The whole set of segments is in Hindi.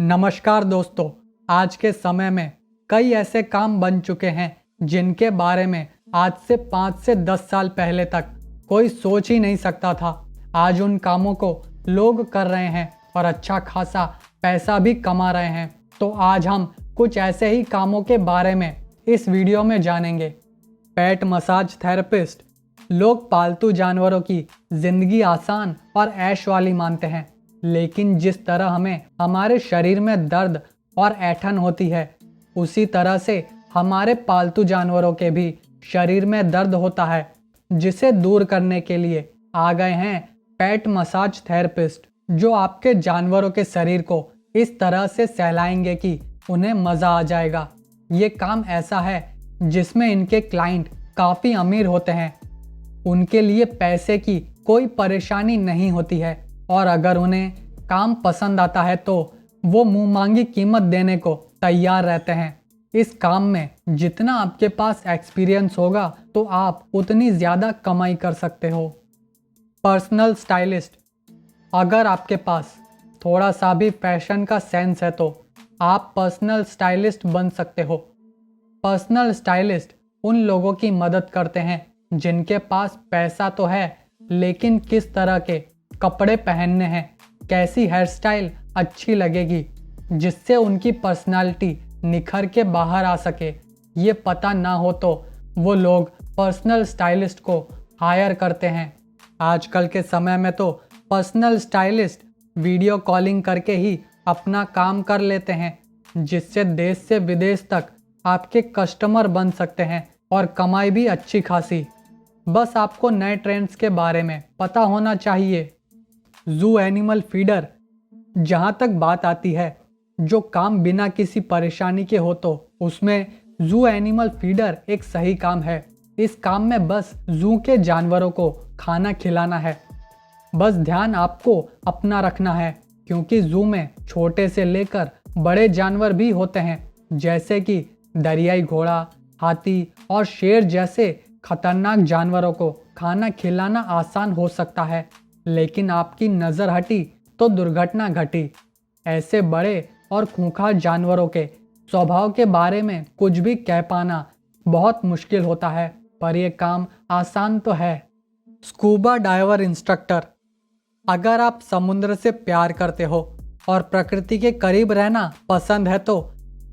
नमस्कार दोस्तों। आज के समय में कई ऐसे काम बन चुके हैं जिनके बारे में आज से 5 से 10 साल पहले तक कोई सोच ही नहीं सकता था। आज उन कामों को लोग कर रहे हैं और अच्छा खासा पैसा भी कमा रहे हैं। तो आज हम कुछ ऐसे ही कामों के बारे में इस वीडियो में जानेंगे। पेट मसाज थेरेपिस्ट। लोग पालतू जानवरों की जिंदगी आसान और ऐश वाली मानते हैं, लेकिन जिस तरह हमें हमारे शरीर में दर्द और ऐंठन होती है, उसी तरह से हमारे पालतू जानवरों के भी शरीर में दर्द होता है, जिसे दूर करने के लिए आ गए हैं पेट मसाज थेरेपिस्ट, जो आपके जानवरों के शरीर को इस तरह से सहलाएंगे कि उन्हें मज़ा आ जाएगा। ये काम ऐसा है जिसमें इनके क्लाइंट काफ़ी अमीर होते हैं। उनके लिए पैसे की कोई परेशानी नहीं होती है और अगर उन्हें काम पसंद आता है तो वो मुंह मांगी कीमत देने को तैयार रहते हैं। इस काम में जितना आपके पास एक्सपीरियंस होगा तो आप उतनी ज़्यादा कमाई कर सकते हो। Personal stylist. अगर आपके पास थोड़ा सा भी फैशन का सेंस है तो आप पर्सनल स्टाइलिस्ट बन सकते हो। पर्सनल स्टाइलिस्ट उन लोगों की मदद करते हैं जिनके पास पैसा तो है, लेकिन किस तरह के कपड़े पहनने हैं, कैसी हेयर स्टाइल अच्छी लगेगी जिससे उनकी पर्सनालिटी निखर के बाहर आ सके, ये पता ना हो तो वो लोग पर्सनल स्टाइलिस्ट को हायर करते हैं। आजकल के समय में तो पर्सनल स्टाइलिस्ट वीडियो कॉलिंग करके ही अपना काम कर लेते हैं, जिससे देश से विदेश तक आपके कस्टमर बन सकते हैं और कमाई भी अच्छी खासी। बस आपको नए ट्रेंड्स के बारे में पता होना चाहिए। जू एनिमल फीडर। जहाँ तक बात आती है जो काम बिना किसी परेशानी के हो तो उसमें जू एनिमल फीडर एक सही काम है। इस काम में बस जू के जानवरों को खाना खिलाना है। बस ध्यान आपको अपना रखना है, क्योंकि जू में छोटे से लेकर बड़े जानवर भी होते हैं, जैसे कि दरियाई घोड़ा, हाथी और शेर जैसे खतरनाक जानवरों को खाना खिलाना आसान हो सकता है, लेकिन आपकी नज़र हटी तो दुर्घटना घटी। ऐसे बड़े और खूंखार जानवरों के स्वभाव के बारे में कुछ भी कह पाना बहुत मुश्किल होता है, पर यह काम आसान तो है। Scuba diver instructor. अगर आप समुद्र से प्यार करते हो और प्रकृति के करीब रहना पसंद है तो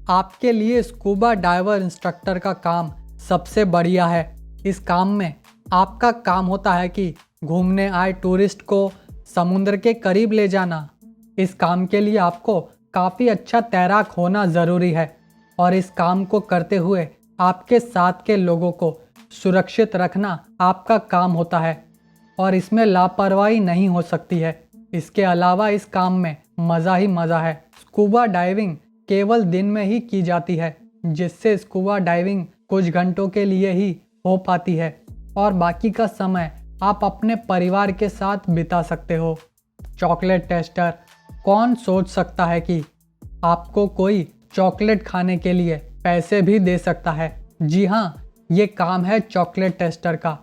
आपके लिए स्कूबा डाइवर इंस्ट्रक्टर का काम सबसे बढ़िया है। इस काम में आपका काम होता है कि घूमने आए टूरिस्ट को समुद्र के करीब ले जाना। इस काम के लिए आपको काफ़ी अच्छा तैराक होना ज़रूरी है और इस काम को करते हुए आपके साथ के लोगों को सुरक्षित रखना आपका काम होता है और इसमें लापरवाही नहीं हो सकती है। इसके अलावा इस काम में मज़ा ही मज़ा है। स्कूबा डाइविंग केवल दिन में ही की जाती है, जिससे स्कूबा डाइविंग कुछ घंटों के लिए ही हो पाती है और बाकी का समय आप अपने परिवार के साथ बिता सकते हो। Chocolate tester. कौन सोच सकता है कि आपको कोई चॉकलेट खाने के लिए पैसे भी दे सकता है। जी हाँ, ये काम है चॉकलेट टेस्टर का।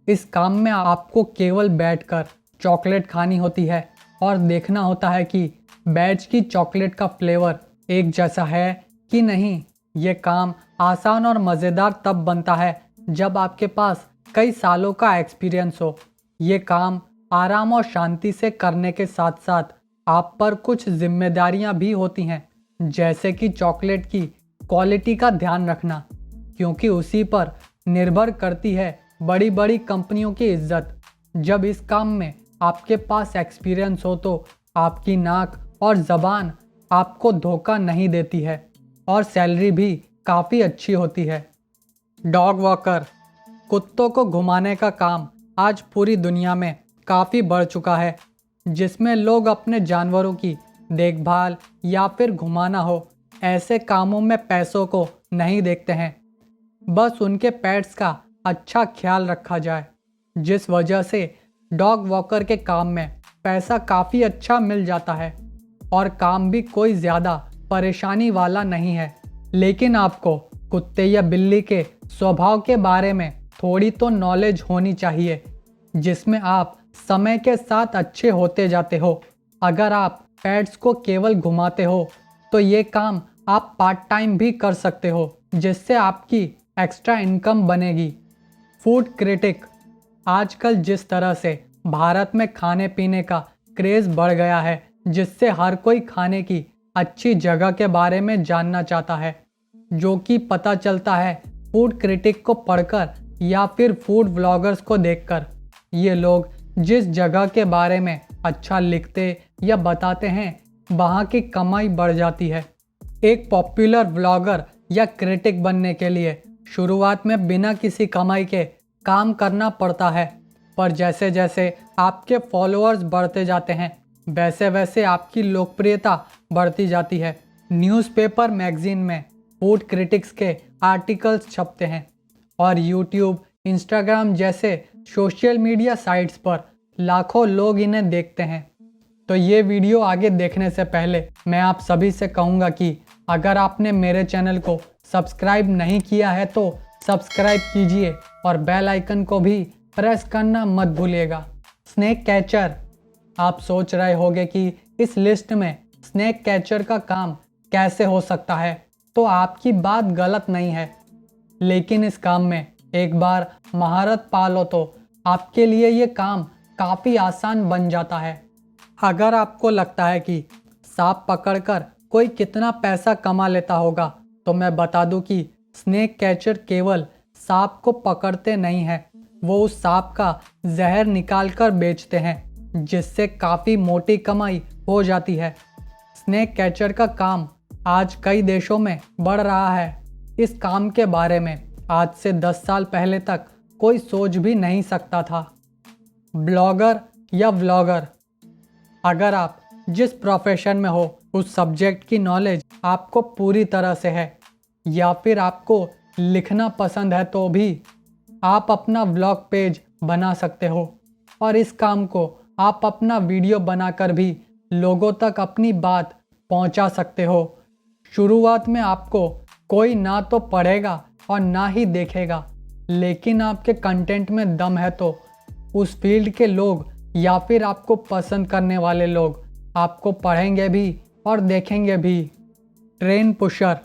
इस काम में आपको केवल बैठकर चॉकलेट खानी होती है और देखना होता है कि बैच की चॉकलेट का फ्लेवर एक जैसा है कि नहीं। ये काम आसान और मज़ेदार तब बनता है जब आपके पास कई सालों का एक्सपीरियंस हो। ये काम आराम और शांति से करने के साथ साथ आप पर कुछ जिम्मेदारियां भी होती हैं, जैसे कि चॉकलेट की क्वालिटी का ध्यान रखना, क्योंकि उसी पर निर्भर करती है बड़ी बड़ी कंपनियों की इज्जत। जब इस काम में आपके पास एक्सपीरियंस हो तो आपकी नाक और ज़बान आपको धोखा नहीं देती है और सैलरी भी काफ़ी अच्छी होती है। Dog walker. कुत्तों को घुमाने का काम आज पूरी दुनिया में काफ़ी बढ़ चुका है, जिसमें लोग अपने जानवरों की देखभाल या फिर घुमाना हो, ऐसे कामों में पैसों को नहीं देखते हैं, बस उनके पेट्स का अच्छा ख्याल रखा जाए, जिस वजह से डॉग वॉकर के काम में पैसा काफ़ी अच्छा मिल जाता है और काम भी कोई ज़्यादा परेशानी वाला नहीं है। लेकिन आपको कुत्ते या बिल्ली के स्वभाव के बारे में थोड़ी तो नॉलेज होनी चाहिए, जिसमें आप समय के साथ अच्छे होते जाते हो। अगर आप पेट्स को केवल घुमाते हो तो ये काम आप पार्ट टाइम भी कर सकते हो, जिससे आपकी एक्स्ट्रा इनकम बनेगी। Food critic. आजकल जिस तरह से भारत में खाने पीने का क्रेज़ बढ़ गया है, जिससे हर कोई खाने की अच्छी जगह के बारे में जानना चाहता है, जो कि पता चलता है फूड क्रिटिक को पढ़कर या फिर फूड व्लॉगर्स को देखकर। ये लोग जिस जगह के बारे में अच्छा लिखते या बताते हैं, वहाँ की कमाई बढ़ जाती है। एक पॉपुलर व्लॉगर या क्रिटिक बनने के लिए शुरुआत में बिना किसी कमाई के काम करना पड़ता है, पर जैसे जैसे आपके फॉलोअर्स बढ़ते जाते हैं, वैसे वैसे आपकी लोकप्रियता बढ़ती जाती है। न्यूज़पेपर, मैगजीन में फूड क्रिटिक्स के आर्टिकल्स छपते हैं और यूट्यूब, इंस्टाग्राम जैसे सोशल मीडिया साइट्स पर लाखों लोग इन्हें देखते हैं। तो ये वीडियो आगे देखने से पहले मैं आप सभी से कहूँगा कि अगर आपने मेरे चैनल को सब्सक्राइब नहीं किया है तो सब्सक्राइब कीजिए और बेल आइकन को भी प्रेस करना मत भूलिएगा। Snake catcher. आप सोच रहे होंगे कि इस लिस्ट में स्नेक कैचर का काम कैसे हो सकता है, तो आपकी बात गलत नहीं है, लेकिन इस काम में एक बार महारत पा लो तो आपके लिए ये काम काफ़ी आसान बन जाता है। अगर आपको लगता है कि सांप पकड़कर कोई कितना पैसा कमा लेता होगा, तो मैं बता दूं कि स्नेक कैचर केवल सांप को पकड़ते नहीं हैं, वो उस सांप का जहर निकाल कर बेचते हैं, जिससे काफ़ी मोटी कमाई हो जाती है। स्नेक कैचर का काम आज कई देशों में बढ़ रहा है। इस काम के बारे में आज से 10 साल पहले तक कोई सोच भी नहीं सकता था। ब्लॉगर या व्लॉगर। अगर आप जिस प्रोफेशन में हो, उस सब्जेक्ट की नॉलेज आपको पूरी तरह से है, या फिर आपको लिखना पसंद है, तो भी आप अपना व्लॉग पेज बना सकते हो और इस काम को आप अपना वीडियो बनाकर भी लोगों तक अपनी बात पहुंचा सकते हो। शुरुआत में आपको कोई ना तो पढ़ेगा और ना ही देखेगा, लेकिन आपके कंटेंट में दम है तो उस फील्ड के लोग या फिर आपको पसंद करने वाले लोग आपको पढ़ेंगे भी और देखेंगे भी। Train pusher.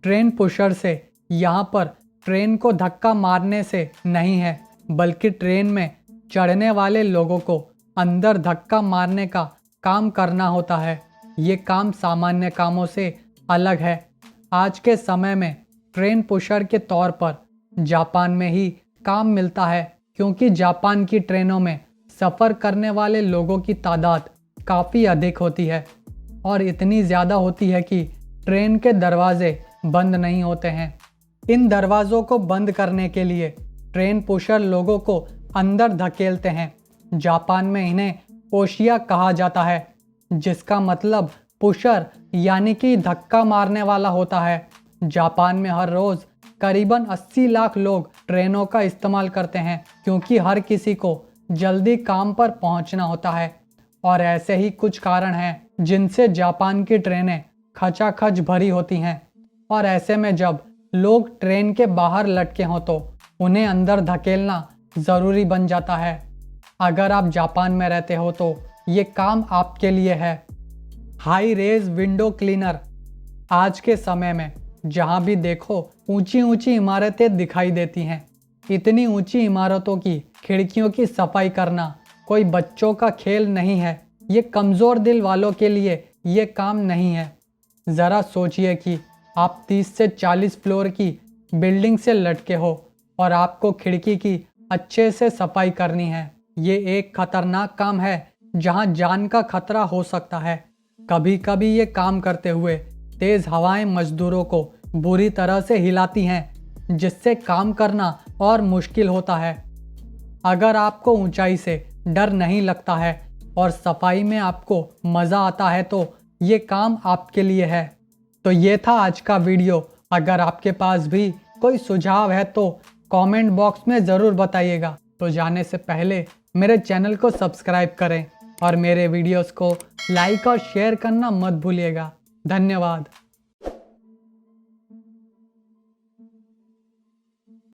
ट्रेन पुशर से यहाँ पर ट्रेन को धक्का मारने से नहीं है, बल्कि ट्रेन में चढ़ने वाले लोगों को अंदर धक्का मारने का काम करना होता है। ये काम सामान्य कामों से अलग है। आज के समय में ट्रेन पुशर के तौर पर जापान में ही काम मिलता है, क्योंकि जापान की ट्रेनों में सफ़र करने वाले लोगों की तादाद काफ़ी अधिक होती है और इतनी ज़्यादा होती है कि ट्रेन के दरवाजे बंद नहीं होते हैं। इन दरवाज़ों को बंद करने के लिए ट्रेन पुशर लोगों को अंदर धकेलते हैं। जापान में इन्हें ओशिया कहा जाता है, जिसका मतलब पुशर यानी कि धक्का मारने वाला होता है। जापान में हर रोज़ करीबन 80 लाख लोग ट्रेनों का इस्तेमाल करते हैं, क्योंकि हर किसी को जल्दी काम पर पहुंचना होता है और ऐसे ही कुछ कारण हैं जिनसे जापान की ट्रेनें खचाखच भरी होती हैं। और ऐसे में जब लोग ट्रेन के बाहर लटके हों तो उन्हें अंदर धकेलना ज़रूरी बन जाता है। अगर आप जापान में रहते हो तो ये काम आपके लिए है। High rise window cleaner. आज के समय में जहाँ भी देखो ऊंची ऊंची इमारतें दिखाई देती हैं। इतनी ऊंची इमारतों की खिड़कियों की सफाई करना कोई बच्चों का खेल नहीं है। ये कमज़ोर दिल वालों के लिए ये काम नहीं है। ज़रा सोचिए कि आप 30 से 40 फ्लोर की बिल्डिंग से लटके हो और आपको खिड़की की अच्छे से सफाई करनी है। ये एक खतरनाक काम है जहां जान का खतरा हो सकता है। कभी कभी ये काम करते हुए तेज़ हवाएं मजदूरों को बुरी तरह से हिलाती हैं, जिससे काम करना और मुश्किल होता है। अगर आपको ऊंचाई से डर नहीं लगता है और सफाई में आपको मज़ा आता है तो ये काम आपके लिए है। तो ये था आज का वीडियो। अगर आपके पास भी कोई सुझाव है तो कमेंट बॉक्स में ज़रूर बताइएगा। तो जाने से पहले मेरे चैनल को सब्सक्राइब करें और मेरे वीडियोस को लाइक और शेयर करना मत भूलिएगा। धन्यवाद।